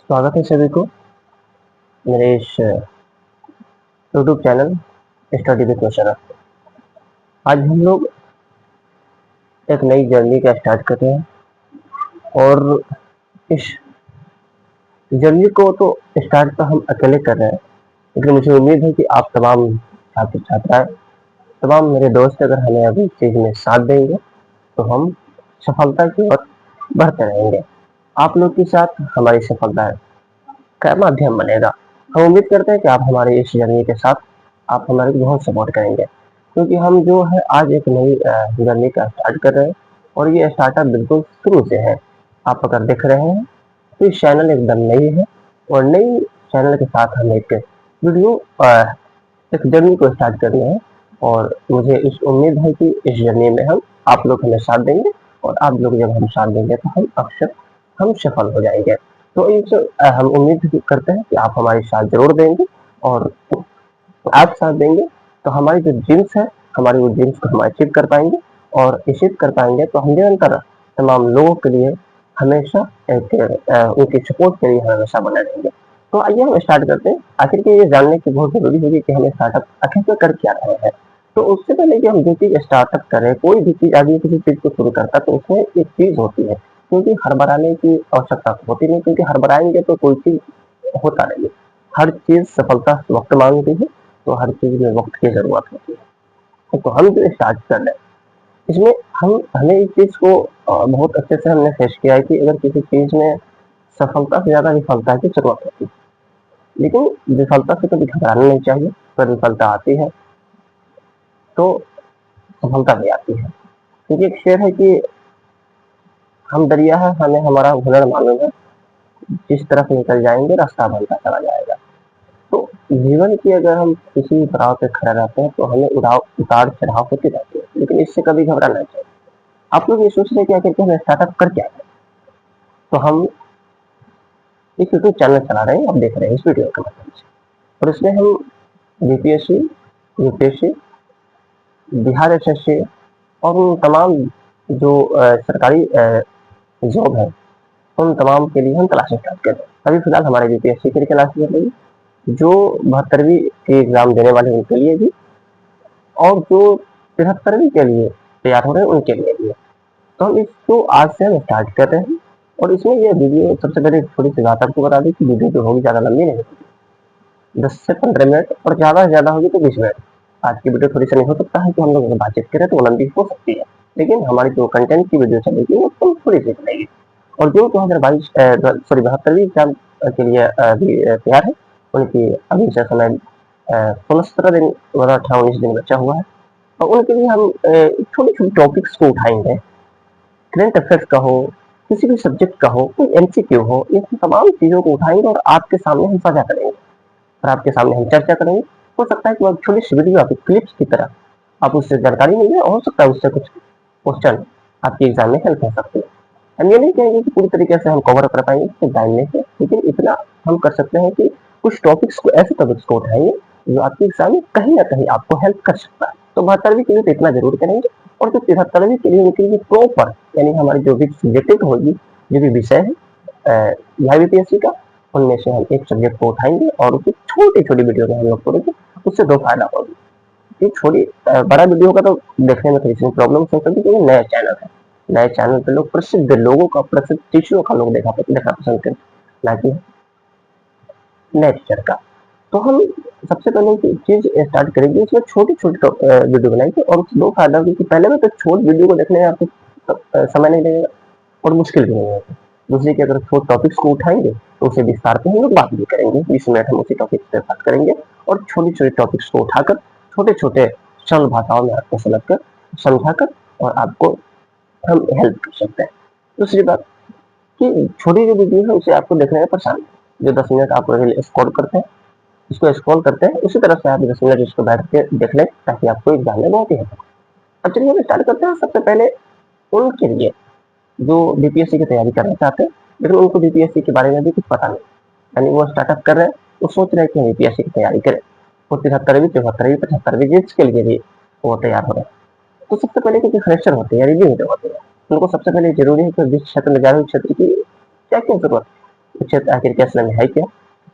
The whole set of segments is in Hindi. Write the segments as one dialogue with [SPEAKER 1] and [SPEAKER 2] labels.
[SPEAKER 1] स्वागत है सभी को मेरे इस YouTube channel study with Musharraf. आज हम लोग एक नई जर्नी का स्टार्ट कर रहे हैं और इस जर्नी को तो स्टार्ट तो हम अकेले कर रहे हैं, लेकिन मुझे उम्मीद है कि आप तमाम छात्र छात्राएं, तमाम मेरे दोस्त अगर हमें अभी इस चीज़ में साथ देंगे तो हम सफलता की ओर बढ़ते रहेंगे। आप लोग के साथ हमारी सफलता का माध्यम बनेगा। हम उम्मीद करते हैं कि आप हमारी इस जर्नी के साथ आप हमारी बहुत सपोर्ट करेंगे, क्योंकि हम जो है आज एक नई जर्नी का स्टार्ट कर रहे हैं और ये स्टार्टअप बिल्कुल शुरू से है। आप अगर देख रहे हैं तो इस चैनल एकदम नई है और नई चैनल के साथ हम एक वीडियो एक जर्नी को स्टार्ट कर रहे हैं और मुझे इस उम्मीद है कि इस जर्नी में आप लोग हमें साथ देंगे और आप लोग जब हम साथ देंगे तो हम अक्सर हम सफल हो जाएंगे। तो इस हम उम्मीद करते हैं कि आप हमारी साथ जरूर देंगे और आप साथ देंगे तो हमारी जो ड्रीम्स है, हमारी वो ड्रीम्स को हम अचीव कर पाएंगे और अचीव कर पाएंगे तो हम निरंतर तमाम लोगों के लिए हमेशा एक उनकी सपोर्ट के लिए हम हमेशा बने रहेंगे। तो आइए हम स्टार्ट करते हैं। आखिर के ये जानने की बहुत जरूरी होगी कि हमें स्टार्टअप आखिर में कर क्या रहे हैं। तो उससे पहले कि हम जो चीज स्टार्टअप करें, कोई भी चीज आगे किसी चीज को शुरू करता है तो उसमें एक चीज होती है, क्योंकि हड़बड़ाने की आवश्यकता होती नहीं, क्योंकि हड़बड़ाएंगे तो कोई चीज होता नहीं। हर चीज सफलता वक्त मांगती है, तो हर चीज में वक्त की जरूरत होती है। तो हम जो स्टार्ट कर रहे हैं इसमें हम हमें इस चीज को बहुत अच्छे से हमने फेस किया है कि अगर किसी चीज में सफलता से ज्यादा विफलता की जरूरत होती है, लेकिन विफलता से कभी घबराना नहीं चाहिए। पर विफलता आती है तो सफलता भी आती है, क्योंकि एक शेर है कि हम दरिया है, हमें हमारा हुनर मालूम है, जिस तरफ निकल जाएंगे रास्ता बनता चला जाएगा। तो जीवन की अगर हम किसी पड़ाव पे खड़े रहते हैं तो हमें उतार चढ़ाव होती रहती है, लेकिन इससे कभी घबराना चाहिए। आप लोग ये सोच रहे हैं कि आखिर हम स्टार्टअप कर क्या है। तो हम एक यूट्यूब चैनल चला रहे हैं, आप देख रहे हैं इस वीडियो के माध्यम से, और इसमें हम बीपीएससी, यूपीएससी, बिहार एसएससी और उन तमाम जो सरकारी जॉब है उन तमाम के लिए हम क्लासेस स्टार्ट कर रहे हैं। अभी फिलहाल हमारे बीपीएससी की क्लासेस चल रही है, जो 72वीं के एग्जाम देने वाले उनके लिए भी और जो 73वीं के लिए तैयार हो रहे हैं उनके लिए भी। तो हम इसको आज से हम स्टार्ट कर रहे हैं और इसमें ये वीडियो सबसे पहले थोड़ी सी बात आपको बता दी कि वीडियो जो होगी ज़्यादा लंबी नहीं होगी, 10 से 15 मिनट और ज़्यादा से ज़्यादा होगी तो 20 मिनट। आज की वीडियो थोड़ी सी नहीं हो सकता है कि हम लोग अगर बातचीत करें तो वो लंबी हो सकती है, लेकिन हमारी जो कंटेंट की वीडियो चलेगी वो थोड़ी सी चलेगी। और जो 2022 सॉरी 72वीं एग्जाम के लिए अभी तैयार है उनकी अभी से समय 16 दिन 18-19 दिन बचा हुआ है, और उनके लिए हम छोटे छोटे टॉपिक्स को उठाएंगे। करंट अफेयर्स का हो, किसी भी सब्जेक्ट का हो, कोई एमसीक्यू हो, इन तमाम चीजों को उठाएंगे और आपके सामने हम साझा करेंगे और आपके सामने हम चर्चा करेंगे। हो सकता है कि आप छोटी सी वीडियो आपकी क्लिप्स की तरह आप उससे जानकारी मिल जाए, और हो सकता है उससे कुछ क्वेश्चन आपके एग्जाम में हेल्प हो सकते हैं। हम ये नहीं कहेंगे कि पूरी तरीके से हम कवर कर पाएंगे टाइम में से, लेकिन इतना हम कर सकते हैं कि कुछ टॉपिक्स को, ऐसे टॉपिक्स को उठाएंगे जो आपके एग्जाम में कहीं ना कहीं आपको हेल्प कर सकता है। तो 72वीं के लिए तो इतना जरूर करेंगे, और जो 73वीं के लिए उनके लिए प्रॉपर, यानी हमारी जो भी सब्जेक्टिव होगी, जो भी विषय है यूपीएससी का, उनमें से हम एक सब्जेक्ट को उठाएंगे और उसकी छोटी छोटी वीडियो में हम लोग करेंगे। उससे दो फायदा होगी। ये छोटी बड़ा वीडियो का तो देखने में थोड़ी सी प्रॉब्लम हो सकती है, क्योंकि नया चैनल है, नए चैनल पे लोग प्रसिद्ध लोगों का, प्रसिद्ध टीचरों का लोग देखना पसंद करते, ना कि नए टीचर का। तो हम सबसे पहले एक चीज स्टार्ट करेंगे, इसमें छोटी छोटी वीडियो बनाएंगे, और उससे दो फायदा होगी कि पहले में तो छोटी वीडियो को देखने में आपको समय नहीं लगेगा और मुश्किल भी नहीं होगी। दूसरी की अगर छोटे टॉपिक्स को उठाएंगे तो उसे विस्तार पे हम लोग बात भी करेंगे, 20 मिनट हम उसी टॉपिक पे बात करेंगे, और छोटी छोटी टॉपिक्स को उठाकर छोटे छोटे सरल भाषाओं में आपको समझाकर और आपको हम हेल्प कर सकते हैं। दूसरी बात कि छोटी जो वीडियो है उसे आपको देखने में परेशानी, जो 10 मिनट आप स्क्रॉल करते हैं, इसको स्क्रॉल करते हैं, उसी तरह से आप 10 मिनट इसको बैठ के देख लें, ताकि आपको एग्जाम में बहुत ही हेल्प। अब चलिए हम स्टार्ट करते हैं। सबसे पहले उनके लिए जो बीपीएससी की तैयारी करना चाहते हैं, लेकिन उनको बीपीएससी के बारे में भी कुछ पता नहीं, यानी वो स्टार्टअप कर रहे हैं, वो सोच रहे हैं कि हम बीपीएससी की तैयारी करें, वो 73वीं 74वीं 75वीं जिसके लिए भी वो तैयार हो रहे हैं। तो सबसे पहले क्योंकि फ्रेशर होते हैं या रिव्यू होते हैं, उनको सबसे पहले जरूरी है कि जिस क्षेत्र में जा रहे हैं क्षेत्र की क्या क्या जरूरत है, क्षेत्र आखिर के असल में है क्या,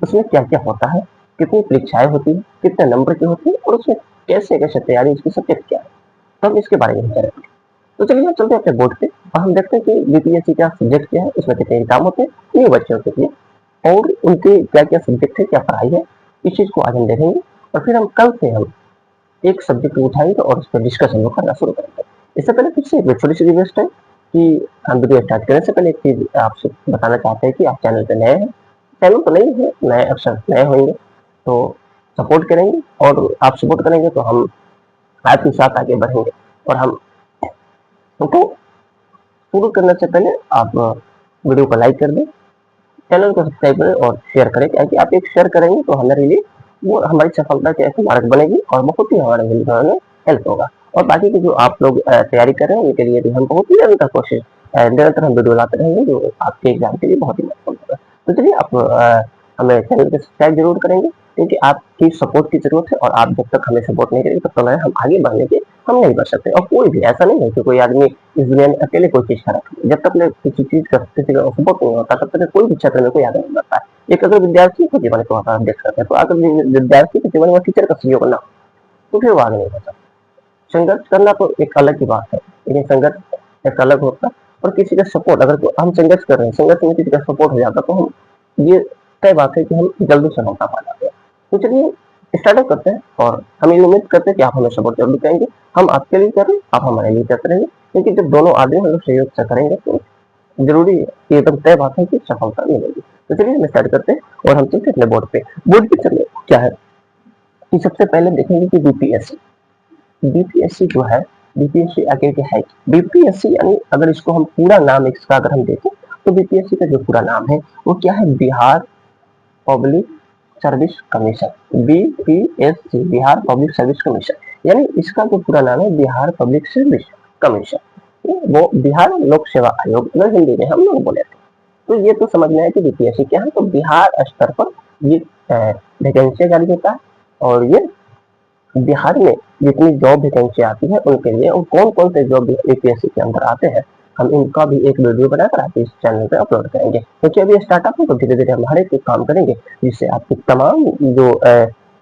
[SPEAKER 1] उसमें क्या क्या होता है, कितनी परीक्षाएं होती है, कितने नंबर की होती है और उसमें कैसे कैसे तैयारी, उसके सब्जेक्ट क्या है, तो हम इसके बारे में करेंगे। तो चलिए हम चलते हैं अपने बोर्ड पे और हम देखते हैं कि बीपीएससी का सब्जेक्ट क्या है, उसमें कितने एग्जाम होते हैं न्यू बच्चों के लिए, और उनके क्या क्या सब्जेक्ट है, क्या पढ़ाई है, इस चीज को आज हम देखेंगे। और फिर हम कल से हम एक सब्जेक्ट उठाएंगे और उस पर डिस्कशन हम करना शुरू करेंगे। इससे पहले फिर से एक छोटी सी रिक्वेस्ट है कि हम वीडियो स्टार्ट करने से पहले एक चीज आपसे बताना चाहते हैं कि आप चैनल पे नए हैं, चैनल तो नहीं है, नए अक्सर नए होंगे तो सपोर्ट करेंगे, और आप सपोर्ट करेंगे तो हम आपके साथ आगे बढ़ेंगे। और हम तो शुरू करने से पहले आप वीडियो को लाइक कर दें, चैनल को सब्सक्राइब करें और शेयर करें, क्योंकि आप एक शेयर करेंगे तो हमारे लिए वो हमारी सफलता की एक मार्ग बनेगी और बहुत ही हमारे जिंदगी में हेल्प होगा। और बाकी के जो आप लोग तैयारी कर रहे हैं उनके लिए भी हम बहुत ही निरंतर कोशिश निरंतर हम वीडियो लाते रहेंगे जो आपके एग्जाम के लिए बहुत ही महत्वपूर्ण होगा। तो चलिए आप हमें चैनल को सब्सक्राइब जरूर करेंगे, क्योंकि आपकी सपोर्ट की जरूरत है, और आप जब तक हमें सपोर्ट नहीं करेंगे तब तक हम आगे बढ़ने के हम नहीं बढ़ सकते। और कोई भी ऐसा नहीं है कि कोई आदमी इस दुनिया में अकेले कोई चीज कर रहा है, जब तक किसी चीज का किसी का सपोर्ट नहीं होता तब तक कोई भी क्षेत्र में कोई आगे नहीं बढ़ता है। एक अगर विद्यार्थी को जीवन को आप देख सकते हैं, तो अगर विद्यार्थी के जीवन में टीचर का सहयोग ना हो तो फिर वो आगे नहीं बढ़ सकता। संघर्ष करना तो एक अलग ही बात है, लेकिन संघर्ष एक अलग होता है, और किसी का सपोर्ट अगर हम संघर्ष कर रहे हैं, संघर्ष में किसी का सपोर्ट हो जाता तो हम ये तय बात है कि हम जल्दी सफलता पा जाते हैं। तो चलिए स्टार्टअप करते हैं, और हम ये उम्मीद करते हैं कि आप हमें सपोर्ट जरूर करेंगे। हम आपके लिए कर रहे हैं, आप हमारे लिए करते रहेंगे, क्योंकि जब दोनों आदमी हम लोग सहयोग से करेंगे तो जरूरी है, ये एकदम तय बात है कि सफलता मिलेगी। तो चलिए हम स्टार्ट करते हैं और हम चलते अपने बोर्ड पे चलिए क्या है कि सबसे पहले देखेंगे कि बीपीएससी जो है, बीपीएससी आगे क्या है। बीपीएससी यानी अगर इसको हम पूरा नाम इसका अगर हम देखें तो बीपीएससी का जो पूरा नाम है वो क्या है, Bihar public service commission, BPSC Bihar public service commission. यानी इसका जो पूरा नाम है बिहार पब्लिक सर्विस कमीशन, वो बिहार लोक सेवा आयोग अगर हिंदी में हम लोग बोले थे। तो ये तो समझ में आया कि बीपीएससी क्या है, तो बिहार स्तर पर ये वैकेंसी जारी होता है, और ये बिहार में जितनी जॉब वैकेंसी आती है उनके लिए, और कौन कौन से जॉब बीपीएससी के अंदर आते हैं, हम इनका भी एक वीडियो बनाकर आप इस चैनल पे अपलोड करेंगे। क्योंकि अभी स्टार्टअप है तो धीरे धीरे हम हर एक काम करेंगे, जिससे आपके तमाम जो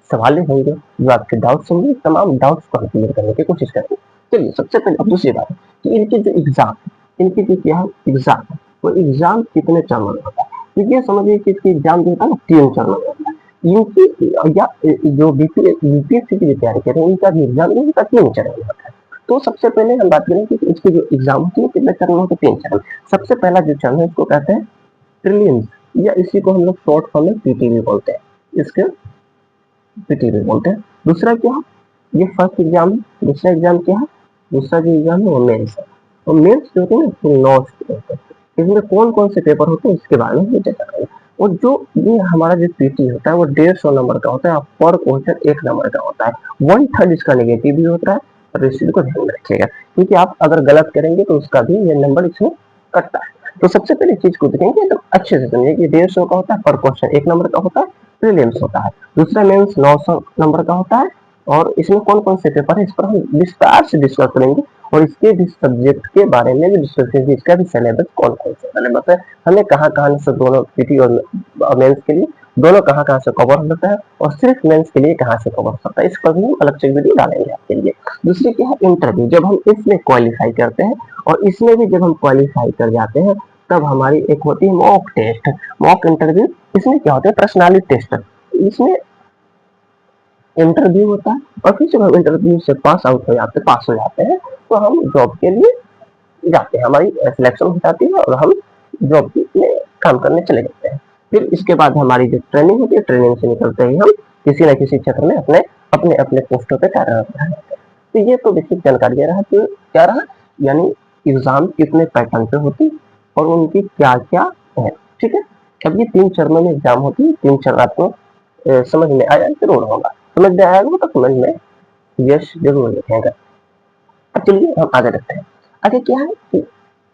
[SPEAKER 1] सवाल होंगे, जो आपके डाउट्स होंगे, तमाम डाउट्स को हम क्लियर करने की कोशिश करेंगे। चलिए सबसे पहले अब दूसरी बात है कि इनकी जो एग्जाम, इनकी जो क्या है एग्जाम, वो एग्जाम कितने चरणों में होता है। क्योंकि समझिए कि इसकी एग्जाम जो होता है ना 3 चरणों में होता है। यूपी या जो यूपीएससी की तैयारी कर रहे हैं उनका भी एग्जाम नहीं होता, 3 चरण में होता है। तो सबसे पहले हम बात करें कि इसके जो एग्जाम होती है कितने चरण होते हैं, 3 चरण। सबसे पहला जो चरण है इसको कहते हैं प्रीलिम्स, या इसी को हम लोग शॉर्ट फॉर्म में पीटीवी बोलते हैं, इसके पीटीवी बोलते हैं। दूसरा क्या है, ये फर्स्ट एग्जाम है। दूसरा एग्जाम क्या है, दूसरा जो एग्जाम है वो मेन्स है। और मेन्स जो होते हैं ना 9 होते हैं, इसमें कौन कौन से पेपर होते हैं इसके बारे में हम चर्चा करेंगे। और जो ये हमारा जो पीटी होता है वो 150 नंबर का होता है, पर क्वेश्चन 1 नंबर का होता है। 1/3 इसका नेगेटिव भी होता है, और इस चीज को ध्यान में रखिएगा, क्योंकि आप अगर गलत करेंगे तो उसका भी ये नंबर इसमें कटता है। तो सबसे पहले चीज को देखेंगे तो अच्छे से समझिए कि 150 का होता है, पर क्वेश्चन 1 नंबर का होता है, प्रीलिम्स होता है। दूसरा मेंस 900 नंबर का होता है, और इसमें कौन कौन से पेपर है इस पर हम विस्तार से डिस्कस करेंगे, और इसके भी सब्जेक्ट के बारे में भी डिस्कस करेंगे, इसका भी सिलेबस कौन कौन से सिलेबस है, हमें कहाँ कहाँ से दोनों पीटी और मेंस के लिए दोनों कहाँ कहाँ से कवर होता है, और सिर्फ मेंस के लिए कहाँ से कवर होता है, इस पर भी हम अलग से वीडियो डालेंगे आपके लिए। दूसरी क्या है इंटरव्यू, जब हम इसमें क्वालिफाई करते हैं और इसमें भी जब हम क्वालिफाई कर जाते हैं तब हमारी एक होती है मॉक टेस्ट, मॉक इंटरव्यू। इसमें क्या होता है पर्सनालिटी टेस्ट, इसमें इंटरव्यू होता है, और फिर जब हम इंटरव्यू से पास हो जाते हैं तो हम जॉब के लिए जाते हैं, हमारी सिलेक्शन हो जाती है और हम जॉब में काम करने चले जाते हैं। फिर इसके बाद हमारी जो ट्रेनिंग होती है, ट्रेनिंग से निकलते ही हम किसी न किसी क्षेत्र में अपने अपने अपने पोस्टों पे कार्यरत रह जाते हैं। तो ये तो बेसिक जानकारी रहा कि क्या रहा, यानी एग्जाम कितने पैटर्न पे होती और उनकी क्या क्या है। ठीक है, अब ये 3 चरणों में एग्जाम होती है, 3 चरण आपको समझ में आया जरूर होगा, समझ में आया होगा तो समझ में यश जरूर लिखेगा। चलिए हम आगे देखते हैं। आगे क्या है कि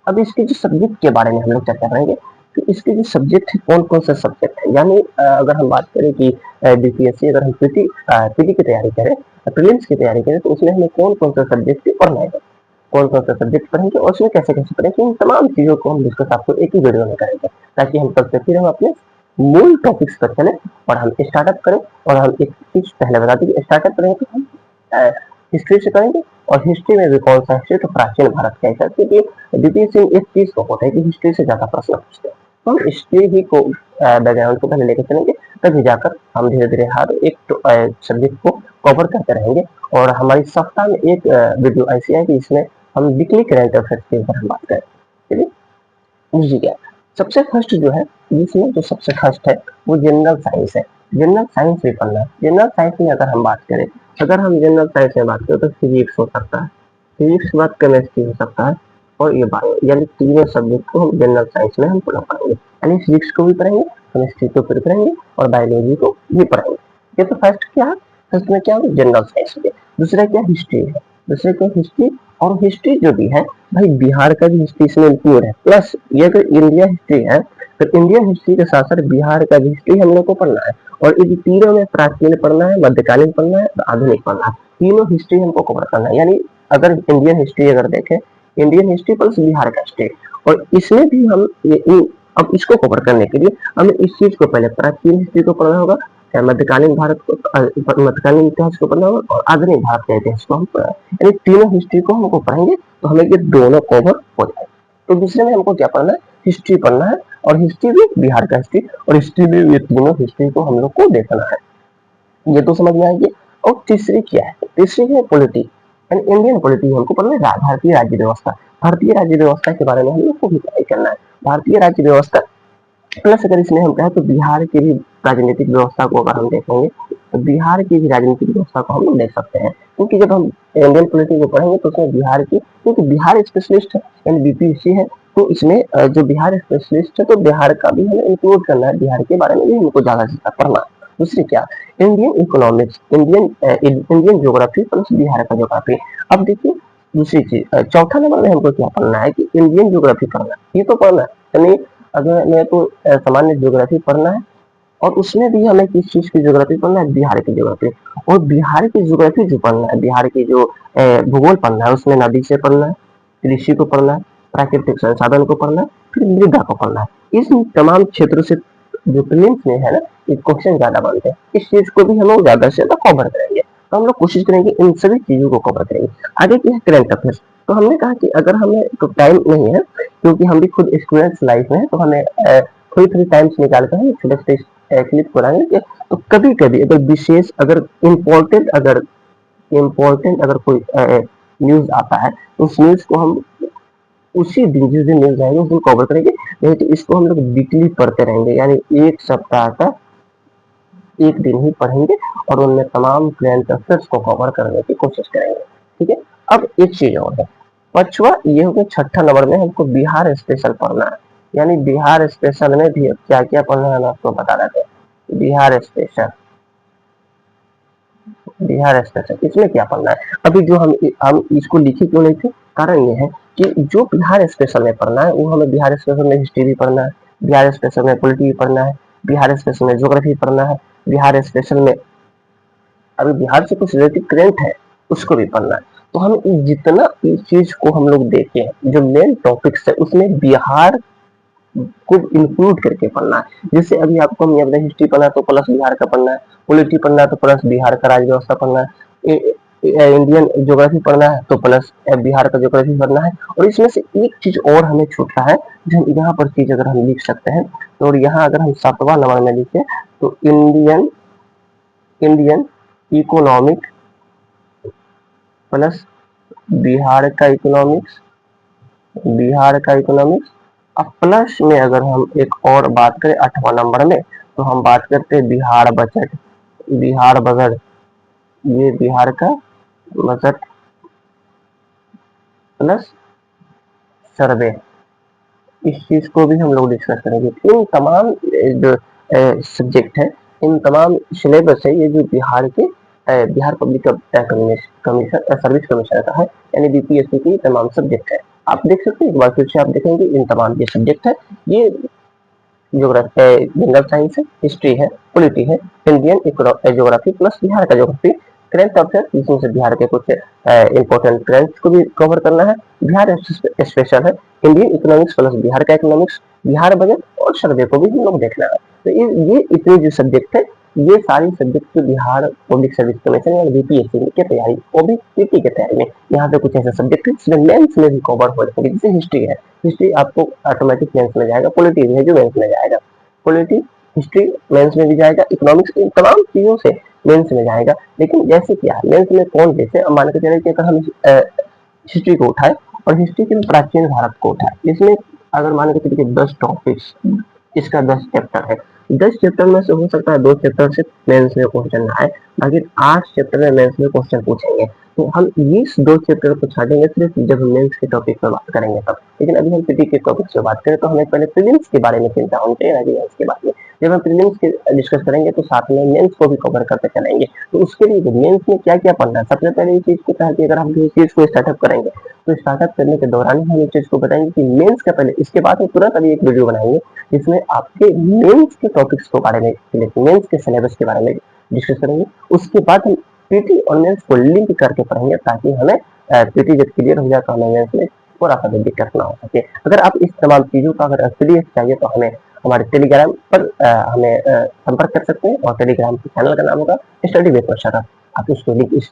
[SPEAKER 1] अब इसके जो सब्जेक्ट के बारे में हम लोग चर्चा करेंगे कि इसके जो सब्जेक्ट है कौन कौन से सब्जेक्ट है। यानी अगर हम बात करें कि बीपीएससी अगर हम पीटी की तैयारी करें, प्रीलिम्स की तैयारी करें, तो उसमें हमें कौन कौन सा सब्जेक्ट पढ़ना है। कौन कौन सा सब्जेक्ट पढ़ेंगे और उसमें कैसे कैसे पढ़ेंगे, इन तमाम चीजों को हम डिस्कस आपको एक ही वीडियो में करेंगे, ताकि हम कल से फिर हम अपने मूल टॉपिक्स पर चले और हम स्टार्टअप करें। और हम एक चीज पहले बता दें, स्टार्टअप करेंगे तो हम हिस्ट्री से करेंगे, और हिस्ट्री में भी कौन सा हिस्ट्री, तो प्राचीन भारत का हिस्सा, क्योंकि द्वितीय एक चीज को होता है कि हिस्ट्री से ज्यादा प्रश्न पूछते हैं, तो हम हिस्ट्री ही को बैकग्राउंड को पहले लेकर चलेंगे, तभी जाकर हम धीरे धीरे हर एक सब्जेक्ट को कवर करते रहेंगे। और हमारी सप्ताह में एक वीडियो ऐसी है कि इसमें हम वीकली करंट अफेयर्स के ऊपर हम बात करें। चलिए जी क्या, सबसे फर्स्ट जो है, जिसमें जो सबसे फर्स्ट है वो जनरल साइंस है। जनरल साइंस भी पढ़ना है। जनरल साइंस में अगर हम बात करें, अगर हम जनरल साइंस में बात करें तो फिजिक्स हो सकता है, फिजिक्स के बाद केमिस्ट्री हो सकता है, और ये बायो, यानी तीनों सब्जेक्ट को हम जनरल साइंस में हम पूरा पढ़ेंगे, यानी फिजिक्स को भी पढ़ेंगे, केमिस्ट्री को भी पढ़ेंगे और बायोलॉजी को भी पढ़ेंगे। ये तो फर्स्ट क्या है, फर्स्ट में क्या है, जनरल साइंस है। दूसरा क्या, हिस्ट्री है। दूसरा क्या, हिस्ट्री, और हिस्ट्री जो भी है भाई, बिहार का भी हिस्ट्री इसमें इंक्लूड है, प्लस ये अगर इंडिया हिस्ट्री है तो इंडियन हिस्ट्री के साथ साथ बिहार का भी हिस्ट्री हम लोग को पढ़ना है। और इन तीनों में प्राचीन पढ़ना है, मध्यकालीन पढ़ना है और आधुनिक पढ़ना है, तीनों हिस्ट्री हमको कवर करना है। यानी अगर इंडियन हिस्ट्री अगर देखें, इंडियन हिस्ट्री प्लस बिहार का हिस्ट्री, और इसमें भी हम अब इसको कवर करने के लिए हमें इस चीज को पहले प्राचीन हिस्ट्री को पढ़ना होगा, मध्यकालीन भारत को, मध्यकालीन इतिहास को पढ़ना होगा, और आधुनिक भारत के इतिहास को हम पढ़ना, यानी तीनों हिस्ट्री को हमको पढ़ेंगे तो हमें ये दोनों कवर हो जाए। तो दूसरे में हमको क्या पढ़ना है, हिस्ट्री पढ़ना है, और हिस्ट्री भी बिहार का हिस्ट्री, और हिस्ट्री में ये तीनों हिस्ट्री को हम लोग को देखना है। ये तो समझ में आएगी। और तीसरी क्या है, तीसरी है पॉलिटी, यानी इंडियन पॉलिटी हमको पढ़ना है, भारतीय राज्य व्यवस्था। भारतीय राज्य व्यवस्था के बारे में हम लोग को भी पढ़ाई करना है। भारतीय राज्य व्यवस्था प्लस अगर इसमें हम कहें तो बिहार की भी राजनीतिक व्यवस्था को अगर हम देखेंगे तो बिहार की भी राजनीतिक व्यवस्था को हम लोग देख सकते हैं, क्योंकि जब हम इंडियन पॉलिटी को पढ़ेंगे तो उसमें बिहार की, क्योंकि बिहार स्पेशलिस्ट है यानी बीपीएससी है, तो इसमें जो बिहार स्पेशलिस्ट है तो बिहार का भी हमें इंक्लूड करना है, बिहार के बारे में भी हमको ज्यादा से ज्यादा पढ़ना है। दूसरी क्या, Indian economics, Indian geography plus Bihar का ज्योग्राफी। अब देखिए दूसरी चीज, चौथा नंबर में हमको क्या पढ़ना है कि इंडियन ज्योग्राफी पढ़ना है, ये तो पढ़ना है, यानी अगर मैं तो सामान्य ज्योग्राफी पढ़ना है, और उसमें भी हमें किस चीज की ज्योग्राफी पढ़ना है, बिहार की ज्योग्राफी। और बिहार की ज्योग्राफी जो पढ़ना है, बिहार की जो भूगोल पढ़ना है, उसमें नदी से पढ़ना है, कृषि को पढ़ना है, प्राकृतिक संसाधन को पढ़ना है, फिर मृदा को पढ़ना है। इस तमाम क्षेत्रों से जो प्रीलिम्स में है ना, ये क्वेश्चन ज्यादा बनते हैं, इस चीज को भी हम लोग ज्यादा से ज्यादा कवर करेंगे। तो हम लोग कोशिश करेंगे इन सभी चीजों को कवर करेंगे। आगे क्या है, करंट अफेयर्स। तो हमने कहा कि अगर हमें तो टाइम नहीं है, क्योंकि हम भी खुद स्टूडेंट्स लाइफ में है, तो हमें थोड़ी थोड़ी टाइम्स निकाल कर हम छोटे छोटे क्लिप बनाएंगे। तो कभी कभी अगर विशेष, अगर इम्पोर्टेंट अगर कोई न्यूज आता है तो उस न्यूज को हम उसी दिन, जिस दिन न्यूज आएगी उस दिन कवर करेंगे। नहीं तो इसको हम लोग वीकली पढ़ते रहेंगे, यानी एक सप्ताह का एक दिन ही पढ़ेंगे और उनमें तमाम करंट अफेयर्स को कवर करने की कोशिश करेंगे। ठीक है। अब एक चीज और है, पांचवा ये हो गया, छठा नंबर में हमको बिहार स्पेशल पढ़ना है। यानी बिहार स्पेशल में भी क्या क्या पढ़ना है मैं आपको बता देते हैं। बिहार स्पेशल इसमें क्या पढ़ना है, अभी जो हम इसको लिखे क्यों नहीं थे, कारण ये है कि जो बिहार स्पेशल में पढ़ना है वो हमें बिहार स्पेशल में हिस्ट्री भी पढ़ना है, बिहार स्पेशल में पॉलिटी भी पढ़ना है, बिहार स्पेशल में ज्योग्राफी पढ़ना है, बिहार स्पेशल में अभी बिहार से कुछ रिलेटेड करंट है उसको भी पढ़ना है। तो हम जितना इस चीज को हम लोग देखें, जो मेन टॉपिक्स है उसमें बिहार को इंक्लूड करके पढ़ना है। जैसे अभी आपको हम अपना हिस्ट्री पढ़ना है तो प्लस बिहार का पढ़ना है, पॉलिटी पढ़ना है तो प्लस बिहार का राज्य व्यवस्था पढ़ना है, इंडियन ज्योग्राफी पढ़ना है तो प्लस बिहार का ज्योग्राफी पढ़ना है। और इसमें से एक चीज और हमें छूटता है, जो यहाँ पर चीज अगर हम लिख सकते हैं, तो यहाँ अगर हम 7वां नंबर में लिखे तो इंडियन इकोनॉमिक प्लस बिहार का इकोनॉमिक्स, अब प्लस में अगर हम एक और बात करें 8वां नंबर में, तो हम बात करते हैं बिहार बजट, ये बिहार का बजट प्लस सर्वे, इस चीज को भी हम लोग डिस्कस करेंगे। इन तमाम जो सब्जेक्ट है, इन तमाम सिलेबस है, ये जो बिहार के Bihar public commission service commission का है, यानी बीपीएससी की तमाम सब्जेक्ट है। आप देख सकते हैं, एक बार फिर से आप देखेंगे इन तमाम ये सब्जेक्ट है, ये ज्योग्राफी, जनरल साइंस है, हिस्ट्री है, पॉलिटी है, इंडियन ज्योग्राफी प्लस बिहार का ज्योग्राफी, करंट अफेयर, जिसमें से बिहार के कुछ इंपॉर्टेंट करंट्स को भी कवर करना है। बिहार स्पेशल है, इंडियन इकोनॉमिक्स प्लस बिहार का इकोनॉमिक्स, बिहार बजट और सर्वे को भी हम लोग देखना है। तो ये इतने जो सब्जेक्ट है, ये सारी सब्जेक्ट जो बिहार पब्लिक सर्विस कमीशन या बीपीएससी की तैयारी, वो भी पीटी की तैयारी में, यहाँ पे कुछ ऐसे सब्जेक्ट है जिसमें मेंस में भी कवर हो जाएंगे। जैसे हिस्ट्री है, हिस्ट्री आपको ऑटोमेटिक मेंस में जाएगा, पॉलिटी है जो मेंस में जाएगा, पॉलिटी हिस्ट्री मेंस में भी जाएगा, इकोनॉमिक्स, इन तमाम चीजों से मेंस में जाएगा। लेकिन जैसे क्या मेंस में कौन, जैसे अब मान के चले कि अगर हम हिस्ट्री को उठाए और हिस्ट्री के प्राचीन भारत को उठाए, इसमें अगर मान के चलिए 10 टॉपिक्स, इसका 10 चैप्टर है, 10 चैप्टर में से हो सकता है 2 चैप्टर से मेंस में क्वेश्चन ना आए, बाकी 8 चैप्टर में मेंस में क्वेश्चन पूछेंगे। तो हम इस 2 चैप्टर को छाटेंगे सिर्फ जब हम मेंस के टॉपिक पर बात करेंगे तब। लेकिन अभी हम पीटी के टॉपिक से बात करें तो हमें पहले प्रीलिम्स के बारे में चिंता होनी चाहिए, ना कि मेंस के बारे में। जब हम प्रीलिम्स के डिस्कस करेंगे तो साथ में मेंस को भी कवर करते चलेंगे। तो उसके लिए मेंस में क्या क्या पढ़ना है, सबसे पहले ये चीज को कहा कि अगर हम किसी चीज को स्टार्टअप करेंगे तो स्टार्टअप करने के दौरान हम इस चीज को बताएंगे कि मेंस का पहले, इसके बाद हम तुरंत अभी एक वीडियो बनाएंगे जिसमें आपके मेंस के टॉपिक्स के बारे में, मेंस के सिलेबस के बारे में डिस्कस करेंगे। उसके बाद हम पीटी और मेंस को लिंक करके पढ़ेंगे ताकि हमें पीटी जब क्लियर हो जाए तो हमें मेंस में थोड़ा सा भी दिक्कत ना हो सके। अगर आप इस तमाम चीजों का अगर पीडीएफ चाहिए तो हमें हमारे टेलीग्राम पर हमें संपर्क कर सकते हैं, और टेलीग्राम के चैनल का नाम होगा स्टडी विद शरद। आप उसको लिंक इस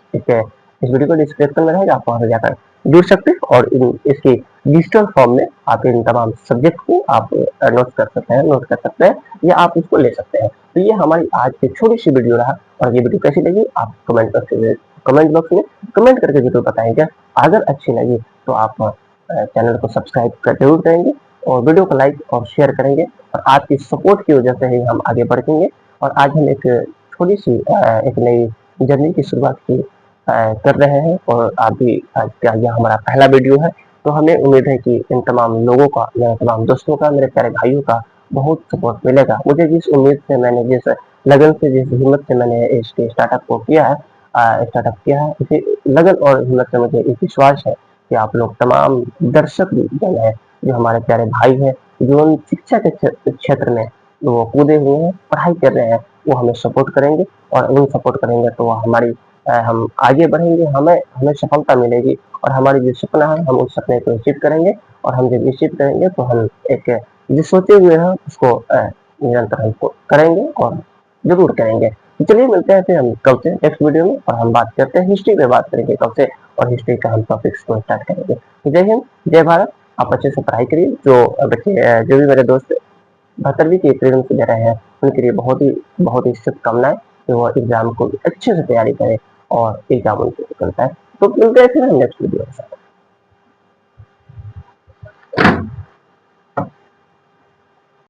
[SPEAKER 1] वीडियो को डिस्क्रिप्शन में रहेगा, आप वहां से जाकर जुड़ सकते हैं और इसकी डिजिटल फॉर्म में आप इन तमाम सब्जेक्ट को आप नोट कर सकते हैं या आप इसको ले सकते हैं। तो ये हमारी आज की छोटी सी वीडियो रहा, और ये वीडियो कैसी लगी आप कमेंट बॉक्स में कमेंट करके जरूर बताएंगे। अगर अच्छी लगी तो आप चैनल को सब्सक्राइब जरूर करेंगे और वीडियो को लाइक और शेयर करेंगे, और आपकी सपोर्ट की वजह से ही हम आगे बढ़ेंगे। और आज हम एक छोटी सी एक नई जर्नी की शुरुआत कर रहे हैं, और आप भी आज का यह हमारा पहला वीडियो है। तो हमें उम्मीद है कि इन तमाम लोगों का, मेरे तमाम दोस्तों का, मेरे प्यारे भाइयों का बहुत सपोर्ट मिलेगा। मुझे जिस उम्मीद से, मैंने जिस लगन से, जिस हिम्मत से मैंने इसके स्टार्टअप को किया है, इसी लगन और हिम्मत से मुझे एक विश्वास है कि आप लोग तमाम दर्शक जन है जो हमारे प्यारे भाई हैं, जो शिक्षा के क्षेत्र में वो कूदे हुए हैं, पढ़ाई कर रहे हैं, वो हमें सपोर्ट करेंगे। और उन सपोर्ट करेंगे तो हमारी हम आगे बढ़ेंगे, हमें हमें सफलता मिलेगी, और हमारी जो सपना है हम उस सपने को निश्चित करेंगे। और हम जब निश्चित करेंगे तो हम एक जो सोचे हुए हैं उसको निरंतर हमको करेंगे और जरूर करेंगे। तो चलिए मिलते हैं फिर हम कल से नेक्स्ट वीडियो में, और हम बात करते हैं हिस्ट्री पे, बात करेंगे कल से, और हिस्ट्री का हम टॉपिक्स को स्टार्ट करेंगे। तो जय हिंद, जय भारत। आप अच्छे से पढ़ाई करिए। जो बच्चे, जो भी मेरे दोस्त 72वीं की प्रीलिम्स दे रहे हैं, उनके लिए बहुत ही शुभकामनाएं कि वो एग्जाम को अच्छे से तैयारी करें और एग्जाम उनके निकलता है। तो मिलते हैं फिर हम नेक्स्ट वीडियो के साथ।